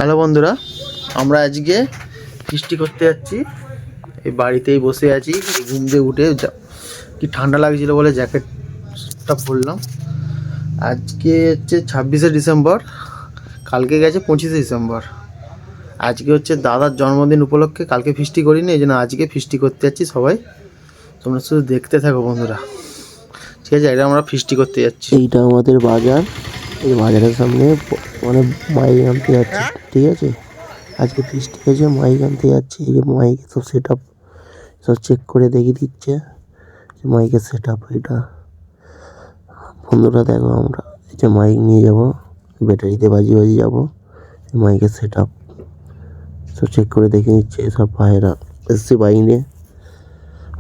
Hello বন্ধুরা, আমরা আজকে ফিস্টি করতে যাচ্ছি। এই বাড়িতেই বসে আছি, ঘুম দিয়ে উঠে কি ঠান্ডা লাগছিল বলে জ্যাকেটটা পরলাম। আজকে হচ্ছে 26শে ডিসেম্বর, কালকে গেছে 25শে ডিসেম্বর। আজকে হচ্ছে দাদার জন্মদিন উপলক্ষে, কালকে ফিস্টি করিনি, এই জন্য আজকে ফিস্টি করতে যাচ্ছি সবাই। তোমরা শুধু দেখতে থাকো বন্ধুরা, ঠিক আছে? এটা আমরা ফিস্টি করতে যাচ্ছি। এইটা আমাদের বাজার। এই বাজারের সামনে মানে মাইক আনতে যাচ্ছে, ঠিক আছে? আজকে ফিস্টি হয়েছে, মাইক আনতে যাচ্ছে। এই যে মাইক সব সেট আপ সব চেক করে দেখিয়ে দিচ্ছে যে মাইকের সেট আপ এটা। বন্ধুরা দেখো, আমরা এই যে মাইক নিয়ে যাবো, ব্যাটারিতে বাজিয়ে যাবো। মাইকের সেট আপ সব চেক করে দেখে নিচ্ছে সব ভাইয়েরা এসছে বাইক নিয়ে।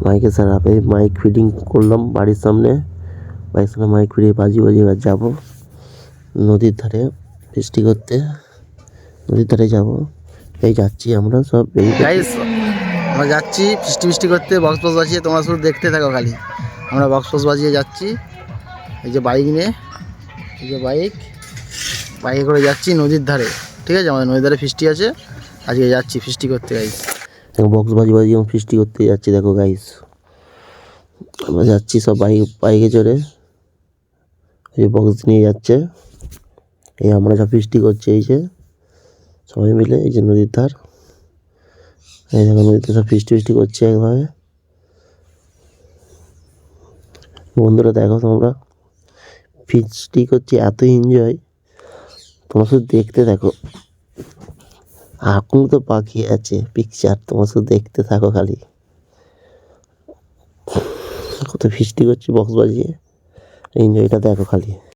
মাইকের সেট আপে মাইক ফিটিং করলাম বাড়ির সামনে। বাড়ির সামনে মাইক ফিটিং বাজিয়ে এবার যাবো নদীর ধারে ফিস্টি করতে। নদীর ধারে যাবো, এই যাচ্ছি আমরা সব। গাইস, আমরা যাচ্ছি ফিস্টি করতে, বক্স বাজিয়ে। তোমরা শুধু দেখতে থাকো খালি। আমরা বক্স বাজিয়ে যাচ্ছি, এই যে বাইক নিয়ে, এই যে বাইকে করে যাচ্ছি নদীর ধারে, ঠিক আছে? আমাদের নদীর ধারে ফিস্টি আছে, আজকে যাচ্ছি ফিস্টি করতে গাইস। বক্স বাজিয়ে আমরা ফিস্টি করতে যাচ্ছি। দেখো গাইস, আমরা যাচ্ছি সব বাইকে চড়ে। এই বক্স নিয়ে যাচ্ছে, এই আমরা সব ফিস্টি করছি। এই যে সবাই মিলে, এই যে নদীর ধার, এই দেখো নদীতে সব ফিস্টি করছে একভাবে। বন্ধুরা দেখো, তোমরা ফিস্টি করছি, এত এনজয়। তোমরা শুধু দেখতে থাকো, এখন তো বাকি আছে পিকচার। তোমরা শুধু দেখতে থাকো খালি, কত ফিস্টি করছি বক্স বাজিয়ে। এনজয়টা দেখো খালি।